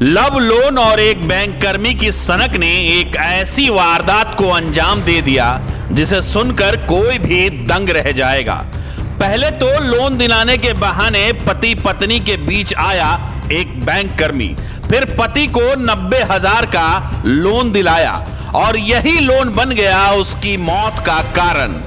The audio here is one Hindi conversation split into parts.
लव लोन और एक बैंक कर्मी की सनक ने एक ऐसी वारदात को अंजाम दे दिया जिसे सुनकर कोई भी दंग रह जाएगा। पहले तो लोन दिलाने के बहाने पति पत्नी के बीच आया एक बैंक कर्मी, फिर पति को 90,000 का लोन दिलाया और यही लोन बन गया उसकी मौत का कारण।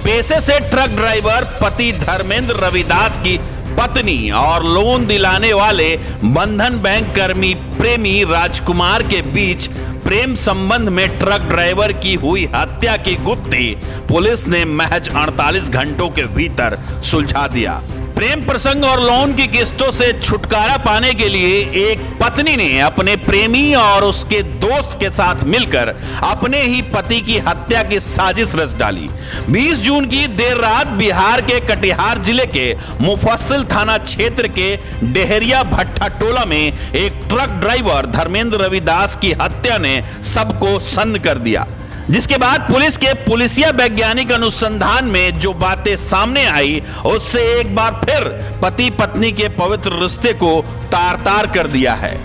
पेशे से ट्रक ड्राइवर पति धर्मेंद्र रविदास की पत्नी और लोन दिलाने वाले बंधन बैंक कर्मी प्रेमी राजकुमार के बीच प्रेम संबंध में ट्रक ड्राइवर की हुई हत्या की गुत्थी पुलिस ने महज 48 घंटों के भीतर सुलझा दिया। प्रेम प्रसंग और लोन की किस्तों से छुटकारा पाने के लिए एक पत्नी ने अपने प्रेमी और उसके दोस्त के साथ मिलकर अपने ही पति की हत्या की साजिश रच डाली। 20 जून की देर रात बिहार के कटिहार जिले के मुफस्सिल थाना क्षेत्र के डेहरिया भट्टा टोला में एक ट्रक ड्राइवर धर्मेंद्र रविदास की हत्या ने सबको सन्न कर दिया, जिसके बाद पुलिस के पुलिसिया वैज्ञानिक अनुसंधान में जो बातें सामने आई उससे एक बार फिर पति पत्नी के पवित्र रिश्ते को तार तार कर दिया है।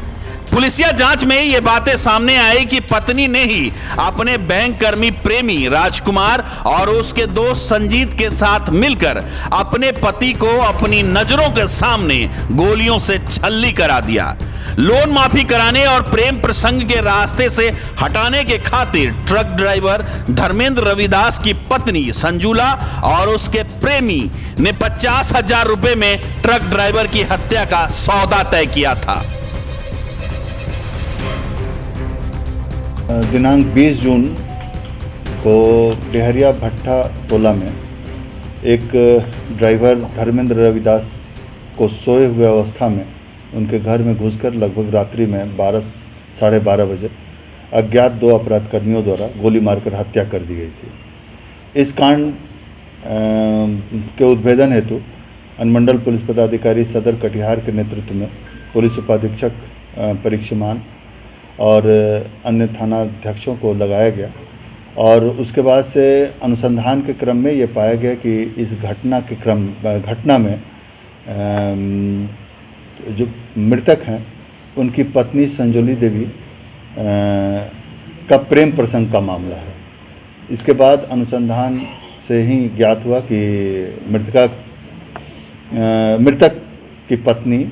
पुलिसिया जांच में ये बातें सामने आई कि पत्नी ने ही अपने बैंक कर्मी प्रेमी राजकुमार और उसके दोस्त संजीत के साथ मिलकर अपने पति को अपनी नजरों के सामने गोलियों से छल्ली करा दिया। लोन माफी कराने और प्रेम प्रसंग के रास्ते से हटाने के खातिर ट्रक ड्राइवर धर्मेंद्र रविदास की पत्नी संजुला और उसके प्रेमी ने 50,000 रुपए में ट्रक ड्राइवर की हत्या का सौदा तय किया था। दिनांक 20 जून को डेहरिया भट्टा टोला में एक ड्राइवर धर्मेंद्र रविदास को सोए हुए अवस्था में उनके घर में घुसकर लगभग रात्रि में 12 साढ़े 12 बजे अज्ञात 2 अपराधकर्मियों द्वारा गोली मारकर हत्या कर दी गई थी। इस कांड के उद्भेदन हेतु अनुमंडल पुलिस पदाधिकारी सदर कटिहार के नेतृत्व में पुलिस उपाधीक्षक परीक्षमान और अन्य थानाध्यक्षों को लगाया गया और उसके बाद से अनुसंधान के क्रम में ये पाया गया कि इस घटना में जो मृतक हैं उनकी पत्नी संजोली देवी का प्रेम प्रसंग का मामला है। इसके बाद अनुसंधान से ही ज्ञात हुआ कि मृतक की पत्नी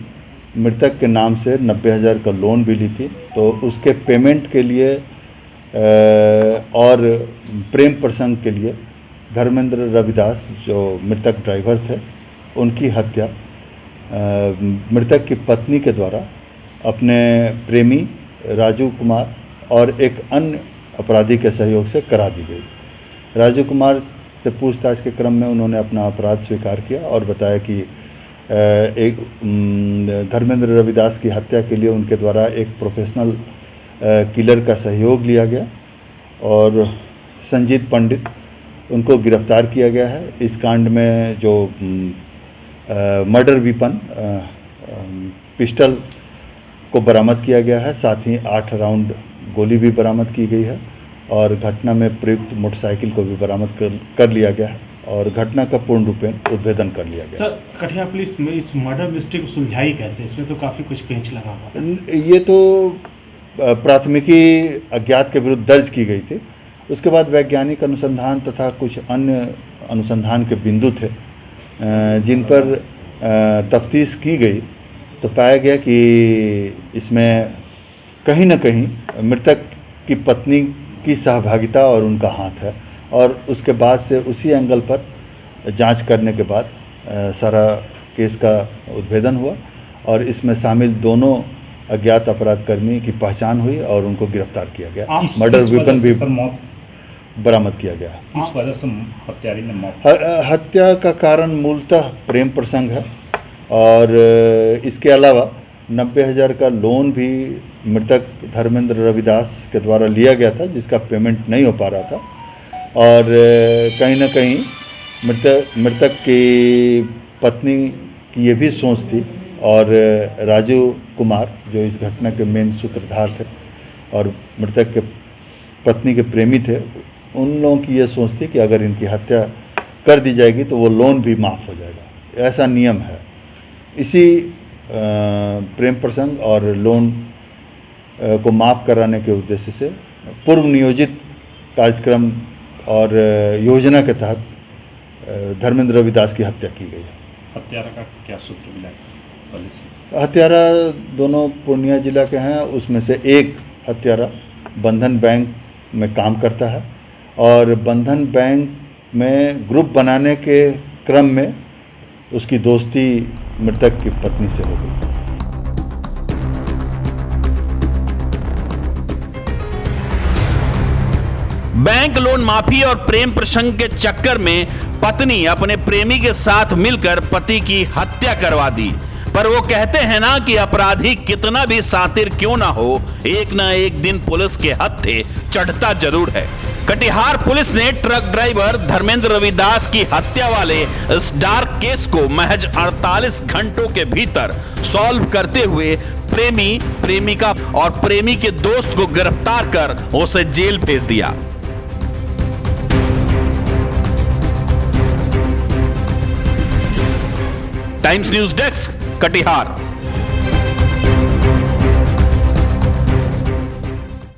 मृतक के नाम से 90,000 का लोन भी ली थी, तो उसके पेमेंट के लिए और प्रेम प्रसंग के लिए धर्मेंद्र रविदास जो मृतक ड्राइवर थे उनकी हत्या मृतक की पत्नी के द्वारा अपने प्रेमी राजू कुमार और एक अन्य अपराधी के सहयोग से करा दी गई। राजू कुमार से पूछताछ के क्रम में उन्होंने अपना अपराध स्वीकार किया और बताया कि एक धर्मेंद्र रविदास की हत्या के लिए उनके द्वारा एक प्रोफेशनल किलर का सहयोग लिया गया और संजीत पंडित उनको गिरफ्तार किया गया है। इस कांड में जो मर्डर वीपन पिस्टल को बरामद किया गया है, साथ ही 8 राउंड गोली भी बरामद की गई है और घटना में प्रयुक्त मोटरसाइकिल को भी बरामद कर लिया गया है और घटना का पूर्ण रूपेण उद्भेदन कर लिया गया। सर, कटिहार पुलिस में इस मर्डर मिस्ट्री को सुलझाई कैसे? इसमें तो काफ़ी कुछ पेंच लगा हुआ। ये तो प्राथमिकी अज्ञात के विरुद्ध दर्ज की गई थी, उसके बाद वैज्ञानिक अनुसंधान तथा कुछ अन्य अनुसंधान के बिंदु थे जिन पर तफ्तीश की गई तो पाया गया कि इसमें कहीं न कहीं मृतक की पत्नी की सहभागिता और उनका हाथ है और उसके बाद से उसी एंगल पर जांच करने के बाद सारा केस का उद्भेदन हुआ और इसमें शामिल दोनों अज्ञात अपराधकर्मी की पहचान हुई और उनको गिरफ्तार किया गया। मर्डर वेपन भी बरामद किया गया। इस वजह से हत्यारी ने मौत। हत्या का कारण मूलतः प्रेम प्रसंग है और इसके अलावा 90,000 का लोन भी मृतक धर्मेंद्र रविदास के द्वारा लिया गया था जिसका पेमेंट नहीं हो पा रहा था और कहीं ना कहीं मृतक की पत्नी की ये भी सोच थी और राजू कुमार जो इस घटना के मेन सूत्रधार थे और मृतक के पत्नी के प्रेमी थे, उन लोगों की ये सोच थी कि अगर इनकी हत्या कर दी जाएगी तो वो लोन भी माफ़ हो जाएगा, ऐसा नियम है। इसी प्रेम प्रसंग और लोन को माफ़ कराने के उद्देश्य से पूर्व नियोजित कार्यक्रम और योजना के तहत धर्मेंद्र रविदास की हत्या की गई है। हत्यारा का क्या सूत्र मिला पुलिस? हत्यारा दोनों पूर्णिया जिला के हैं। उसमें से एक हत्यारा बंधन बैंक में काम करता है और बंधन बैंक में ग्रुप बनाने के क्रम में उसकी दोस्ती मृतक की पत्नी से हो गई। बैंक लोन माफी और प्रेम प्रसंग के चक्कर में पत्नी अपने प्रेमी के साथ मिलकर पति की हत्या करवा दी। पर वो कहते हैं ना कि अपराधी कितना भी सातिर क्यों ना हो, एक ना एक दिन पुलिस के हत्थे चढ़ता जरूर है। कटिहार पुलिस ने ट्रक ड्राइवर धर्मेंद्र रविदास की हत्या वाले इस डार्क केस को महज 48 घंटों के भीतर सॉल्व करते हुए प्रेमी, प्रेमिका और प्रेमी के दोस्त को गिरफ्तार कर उसे जेल भेज दिया। Times news desk, Katihar.